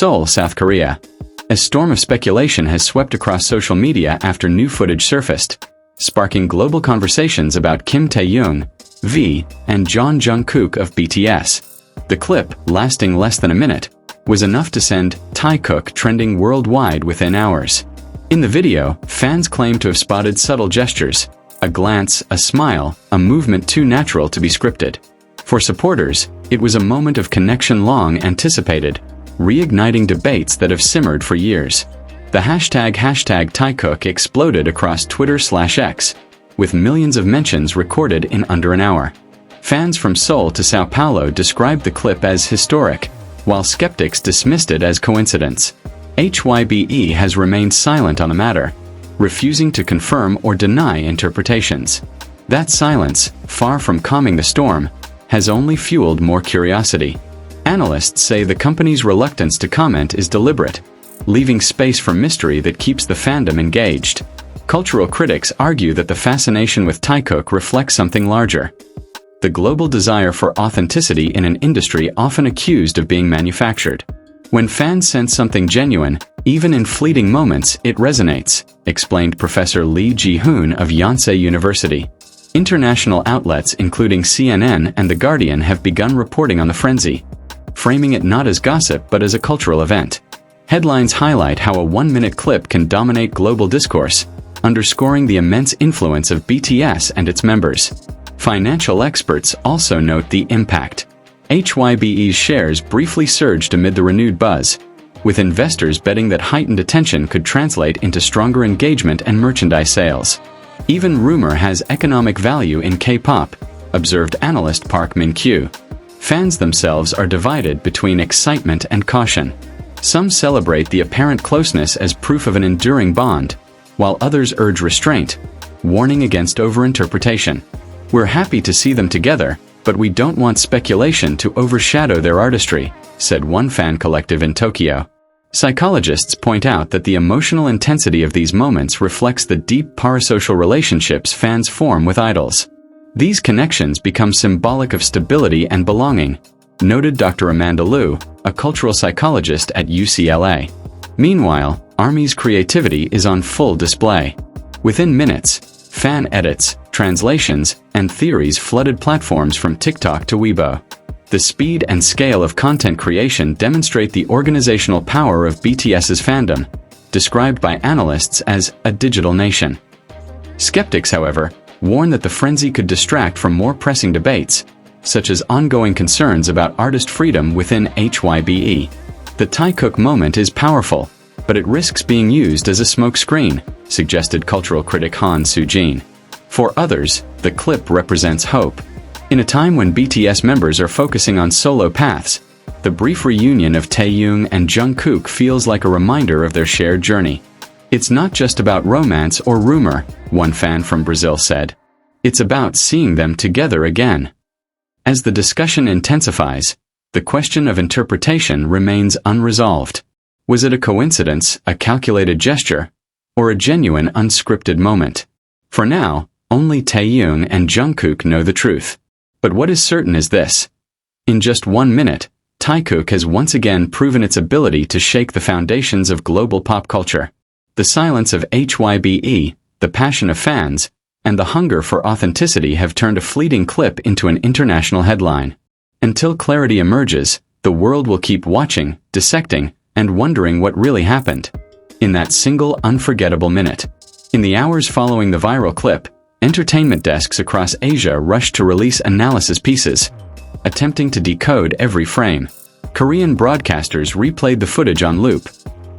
Seoul, South Korea. A storm of speculation has swept across social media after new footage surfaced, sparking global conversations about Kim Taehyung, V, and Jungkook of BTS. The clip, lasting less than a minute, was enough to send Taekook trending worldwide within hours. In the video, fans claim to have spotted subtle gestures, a glance, a smile, a movement too natural to be scripted. For supporters, it was a moment of connection long anticipated, reigniting debates that have simmered for years. The hashtag Taekook exploded across Twitter/X, with millions of mentions recorded in under an hour. Fans from Seoul to Sao Paulo described the clip as historic, while skeptics dismissed it as coincidence. HYBE has remained silent on the matter, refusing to confirm or deny interpretations. That silence, far from calming the storm, has only fueled more curiosity. Analysts say the company's reluctance to comment is deliberate, leaving space for mystery that keeps the fandom engaged. Cultural critics argue that the fascination with Taekook reflects something larger: the global desire for authenticity in an industry often accused of being manufactured. When fans sense something genuine, even in fleeting moments, it resonates, explained Professor Lee Ji-hoon of Yonsei University. International outlets including CNN and The Guardian have begun reporting on the frenzy, framing it not as gossip but as a cultural event. Headlines highlight how a one-minute clip can dominate global discourse, underscoring the immense influence of BTS and its members. Financial experts also note the impact. HYBE's shares briefly surged amid the renewed buzz, with investors betting that heightened attention could translate into stronger engagement and merchandise sales. Even rumor has economic value in K-pop, observed analyst Park Min-kyu. Fans themselves are divided between excitement and caution. Some celebrate the apparent closeness as proof of an enduring bond, while others urge restraint, warning against overinterpretation. We're happy to see them together, but we don't want speculation to overshadow their artistry, said one fan collective in Tokyo. Psychologists point out that the emotional intensity of these moments reflects the deep parasocial relationships fans form with idols. These connections become symbolic of stability and belonging, noted Dr. Amanda Liu, a cultural psychologist at UCLA. Meanwhile, ARMY's creativity is on full display. Within minutes, fan edits, translations, and theories flooded platforms from TikTok to Weibo. The speed and scale of content creation demonstrate the organizational power of BTS's fandom, described by analysts as a digital nation. Skeptics, however, warn that the frenzy could distract from more pressing debates, such as ongoing concerns about artist freedom within HYBE. The Taekook moment is powerful, but it risks being used as a smokescreen, suggested cultural critic Han Soo-jin. For others, the clip represents hope. In a time when BTS members are focusing on solo paths, the brief reunion of Taehyung and Jungkook feels like a reminder of their shared journey. It's not just about romance or rumor, one fan from Brazil said. It's about seeing them together again. As the discussion intensifies, the question of interpretation remains unresolved. Was it a coincidence, a calculated gesture, or a genuine unscripted moment? For now, only Taehyung and Jungkook know the truth. But what is certain is this: in just 1 minute, Taekook has once again proven its ability to shake the foundations of global pop culture. The silence of HYBE, the passion of fans, and the hunger for authenticity have turned a fleeting clip into an international headline. Until clarity emerges, the world will keep watching, dissecting, and wondering what really happened in that single unforgettable minute. In the hours following the viral clip, entertainment desks across Asia rushed to release analysis pieces, attempting to decode every frame. Korean broadcasters replayed the footage on loop,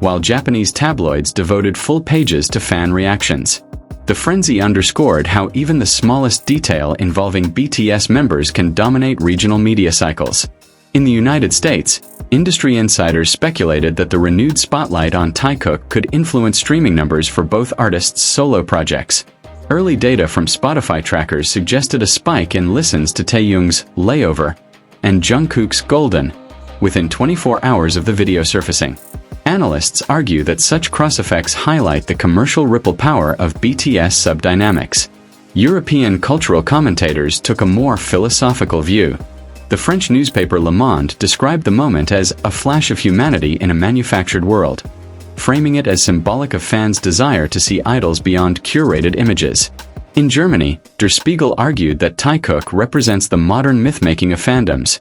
while Japanese tabloids devoted full pages to fan reactions. The frenzy underscored how even the smallest detail involving BTS members can dominate regional media cycles. In the United States, industry insiders speculated that the renewed spotlight on Taekook could influence streaming numbers for both artists' solo projects. Early data from Spotify trackers suggested a spike in listens to Taehyung's Layover and Jungkook's Golden within 24 hours of the video surfacing. Analysts argue that such cross-effects highlight the commercial ripple power of BTS sub-dynamics. European cultural commentators took a more philosophical view. The French newspaper Le Monde described the moment as a flash of humanity in a manufactured world, framing it as symbolic of fans' desire to see idols beyond curated images. In Germany, Der Spiegel argued that Taekook represents the modern myth-making of fandoms,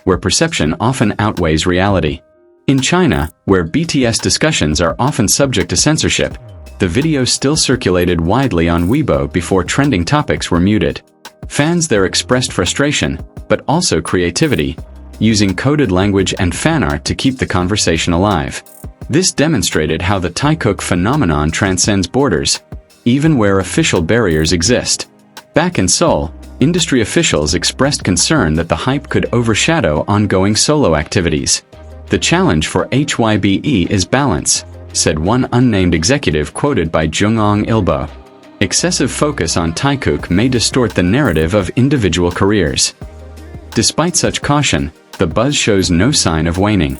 where perception often outweighs reality. In China, where BTS discussions are often subject to censorship, the video still circulated widely on Weibo before trending topics were muted. Fans there expressed frustration, but also creativity, using coded language and fan art to keep the conversation alive. This demonstrated how the Taekook phenomenon transcends borders, even where official barriers exist. Back in Seoul, industry officials expressed concern that the hype could overshadow ongoing solo activities. "The challenge for HYBE is balance," said one unnamed executive quoted by Jungong Ilbo. Excessive focus on Taekook may distort the narrative of individual careers. Despite such caution, the buzz shows no sign of waning.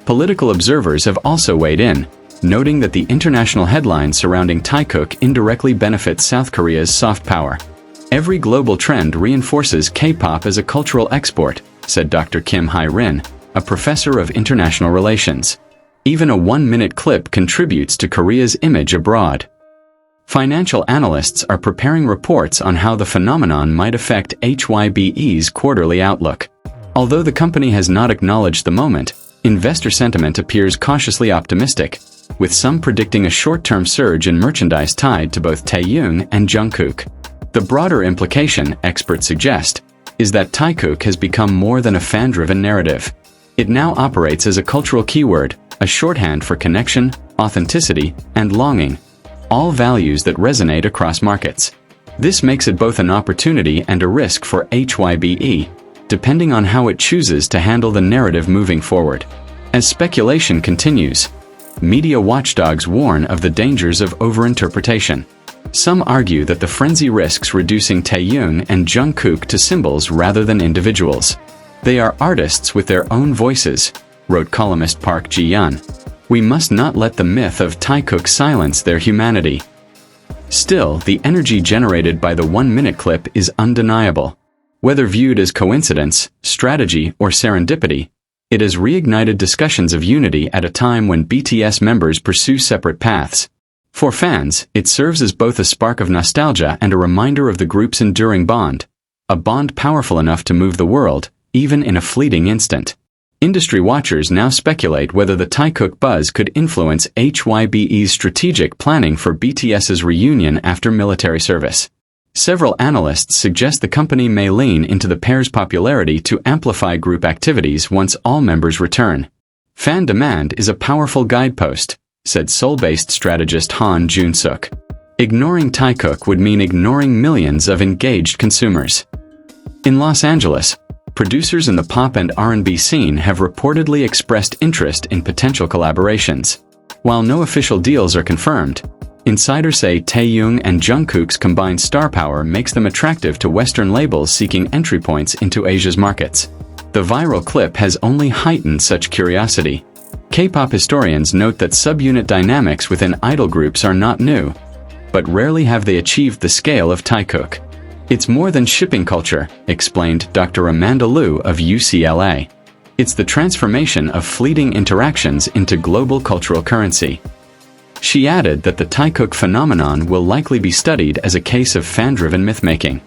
Political observers have also weighed in, noting that the international headlines surrounding Taekook indirectly benefit South Korea's soft power. "Every global trend reinforces K-pop as a cultural export," said Dr. Kim Hae-rin, a professor of international relations. "Even a one-minute clip contributes to Korea's image abroad." Financial analysts are preparing reports on how the phenomenon might affect HYBE's quarterly outlook. Although the company has not acknowledged the moment, investor sentiment appears cautiously optimistic, with some predicting a short-term surge in merchandise tied to both Taehyung and Jungkook. The broader implication, experts suggest, is that Taekook has become more than a fan-driven narrative. It now operates as a cultural keyword, a shorthand for connection, authenticity, and longing, all values that resonate across markets. This makes it both an opportunity and a risk for HYBE, depending on how it chooses to handle the narrative moving forward. As speculation continues, media watchdogs warn of the dangers of overinterpretation. Some argue that the frenzy risks reducing Taehyung and Jungkook to symbols rather than individuals. "They are artists with their own voices," wrote columnist Park Ji-yeon. "We must not let the myth of Taekook silence their humanity." Still, the energy generated by the one-minute clip is undeniable. Whether viewed as coincidence, strategy, or serendipity, it has reignited discussions of unity at a time when BTS members pursue separate paths. For fans, it serves as both a spark of nostalgia and a reminder of the group's enduring bond, a bond powerful enough to move the world, even in a fleeting instant. Industry watchers now speculate whether the Taekook buzz could influence HYBE's strategic planning for BTS's reunion after military service. Several analysts suggest the company may lean into the pair's popularity to amplify group activities once all members return. "Fan demand is a powerful guidepost," said Seoul-based strategist Han Jun-suk. "Ignoring Taekook would mean ignoring millions of engaged consumers." In Los Angeles, producers in the pop and R&B scene have reportedly expressed interest in potential collaborations. While no official deals are confirmed, insiders say Taehyung and Jungkook's combined star power makes them attractive to Western labels seeking entry points into Asia's markets. The viral clip has only heightened such curiosity. K-pop historians note that subunit dynamics within idol groups are not new, but rarely have they achieved the scale of Taekook. "It's more than shipping culture," explained Dr. Amanda Liu of UCLA. "It's the transformation of fleeting interactions into global cultural currency." She added that the Taekook phenomenon will likely be studied as a case of fan-driven myth-making.